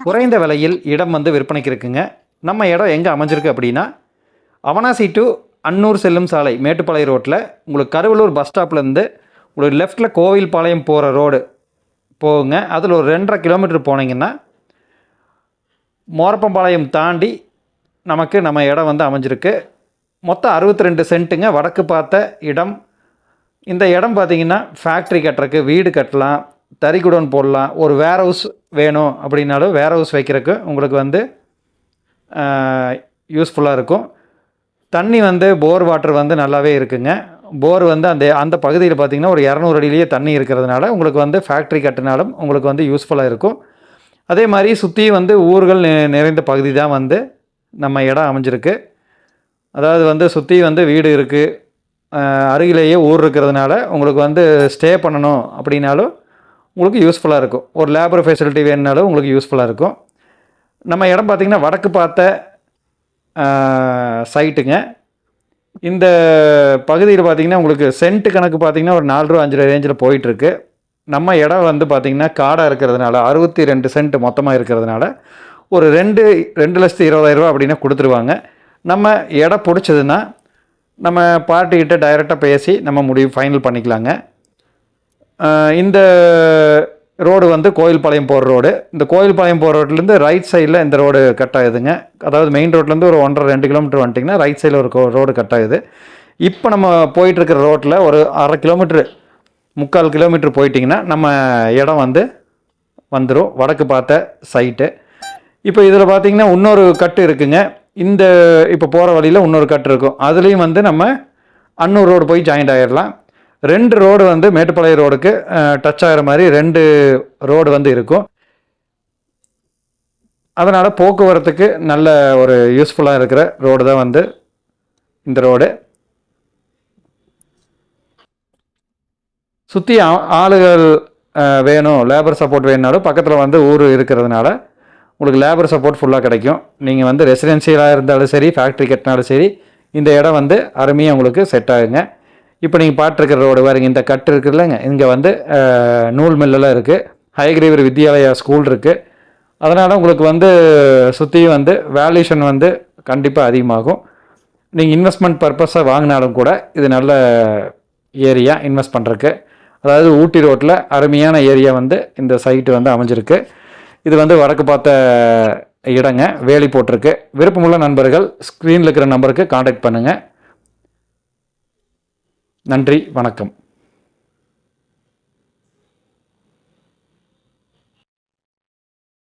குறைந்த விலையில் இடம் வந்து விற்பனைக்கு இருக்குங்க. நம்ம இடம் எங்கே அமைஞ்சிருக்கு அப்படின்னா, அவனாசி டு அன்னூர் செல்லும் சாலை மேட்டுப்பாளையம் ரோட்டில் உங்களுக்கு கருவலூர் பஸ் ஸ்டாப்லேருந்து உங்களுக்கு லெஃப்ட்டில் கோவில்பாளையம் போகிற ரோடு போகுங்க. அதில் ஒரு 2.5 கிலோமீட்டர் போனீங்கன்னா மோரப்பம்பாளையம் தாண்டி நம்ம இடம் வந்து அமைஞ்சிருக்கு. மொத்தம் 62 சென்ட்டுங்க. வடக்கு பார்த்த இடம். இந்த இடம் பார்த்திங்கன்னா ஃபேக்ட்ரி கட்டுறக்கு, வீடு கட்டலாம், தறிகுடோன் போடலாம், ஒரு வேர் ஹவுஸ் வேணும் அப்படின்னாலும் வேர் ஹவுஸ் வைக்கிறதுக்கு உங்களுக்கு வந்து யூஸ்ஃபுல்லாக இருக்கும். தண்ணி வந்து போர் வாட்டர் வந்து நல்லாவே இருக்குங்க. போர் வந்து அந்த பகுதியில் பார்த்திங்கன்னா ஒரு 200 அடியிலேயே தண்ணி இருக்கிறதுனால உங்களுக்கு வந்து ஃபேக்ட்ரி கட்டினாலும் உங்களுக்கு வந்து யூஸ்ஃபுல்லாக இருக்கும். அதே மாதிரி சுற்றி வந்து ஊர்கள் நிறைந்த பகுதி தான் வந்து நம்ம இடம் அமைஞ்சிருக்கு. அதாவது வந்து சுற்றி வந்து வீடு இருக்குது, அருகிலேயே ஊர் இருக்கிறதுனால உங்களுக்கு வந்து ஸ்டே பண்ணணும் அப்படின்னாலும் உங்களுக்கு யூஸ்ஃபுல்லாக இருக்கும். ஒரு லேபர் ஃபெசிலிட்டி வேணுனாலும் உங்களுக்கு யூஸ்ஃபுல்லாக இருக்கும். நம்ம இடம் பார்த்திங்கன்னா வடக்கு பார்த்த சைட்டுங்க. இந்த பகுதியில் பார்த்திங்கன்னா உங்களுக்கு சென்ட் கணக்கு பார்த்திங்கன்னா ஒரு 4 ரூபா 5 ரூபா ரேஞ்சில் போயிட்டுருக்கு. நம்ம இடம் வந்து பார்த்திங்கன்னா காடாக இருக்கிறதுனால 62 சென்ட் மொத்தமாக இருக்கிறதுனால ஒரு 2,20,000 அப்படின்னா கொடுத்துருவாங்க. நம்ம இடம் பிடிச்சதுன்னா நம்ம பார்ட்டிக்கிட்ட டைரெக்டாக பேசி நம்ம முடிவு ஃபைனல் பண்ணிக்கலாங்க. இந்த ரோடு வந்து கோயில்பாளையம் போகிற ரோடு. இந்த கோயில்பாளையம் போகிற ரோட்லேருந்து ரைட் சைடில் இந்த ரோடு கட் ஆகுதுங்க. அதாவது மெயின் ரோட்லேருந்து ஒரு 1.5-2 கிலோமீட்டர் வந்துட்டிங்கன்னா ரைட் சைடில் ஒரு ரோடு கட் ஆகுது. இப்போ நம்ம போயிட்டுருக்கிற ரோட்டில் ஒரு 1/2 கிலோமீட்ரு 3/4 கிலோமீட்டர் போயிட்டிங்கன்னா நம்ம இடம் வந்து வந்துடும். வடக்கு பார்த்த சைட்டு. இப்போ இதில் பார்த்திங்கன்னா இன்னொரு கட்டு இருக்குங்க. இந்த இப்போ போகிற வழியில் இன்னொரு கட்டு இருக்கும். அதுலேயும் வந்து நம்ம அன்னூர் ரோடு போய் ஜாயிண்ட் ஆகிடலாம். 2 ரோடு வந்து மேட்டுப்பாளையம் ரோடுக்கு டச் ஆகிற மாதிரி 2 ரோடு வந்து இருக்கும். அதனால் போக்குவரத்துக்கு நல்ல ஒரு யூஸ்ஃபுல்லாக இருக்கிற ரோடு தான் வந்து இந்த ரோடு. சுற்றி ஆளுகள் வேணும், லேபர் சப்போர்ட் வேணுனாலும் பக்கத்தில் வந்து ஊர் இருக்கிறதுனால உங்களுக்கு லேபர் சப்போர்ட் ஃபுல்லாக கிடைக்கும். நீங்கள் வந்து ரெசிடென்சியலாக இருந்தாலும் சரி, ஃபேக்ட்ரி கட்டினாலும் சரி, இந்த இடம் வந்து அருமையாக உங்களுக்கு செட் ஆகுங்க. இப்போ நீங்கள் பார்த்துருக்கிற ரோடு பாருங்க, இந்த கட்டு இருக்குல்லங்க, இங்கே வந்து நூல் மில்லெல்லாம் இருக்குது, ஹைகிரீவர் வித்யாலயா ஸ்கூல் இருக்குது. அதனால் உங்களுக்கு வந்து சுற்றியும் வந்து வேல்யூஷன் வந்து கண்டிப்பாக அதிகமாகும். நீங்கள் இன்வெஸ்ட்மெண்ட் பர்பஸாக வாங்கினாலும் கூட இது நல்ல ஏரியா இன்வெஸ்ட் பண்ணுறக்கு. அதாவது ஊட்டி ரோட்டில் அருமையான ஏரியா வந்து இந்த சைட்டு வந்து அமைஞ்சிருக்கு. இது வந்து வடக்கு பார்த்த இடங்க, வேலி போட்டிருக்கு. விருப்பமுள்ள நண்பர்கள் ஸ்க்ரீனில் இருக்கிற நம்பருக்கு காண்டாக்ட் பண்ணுங்கள். நன்றி, வணக்கம்.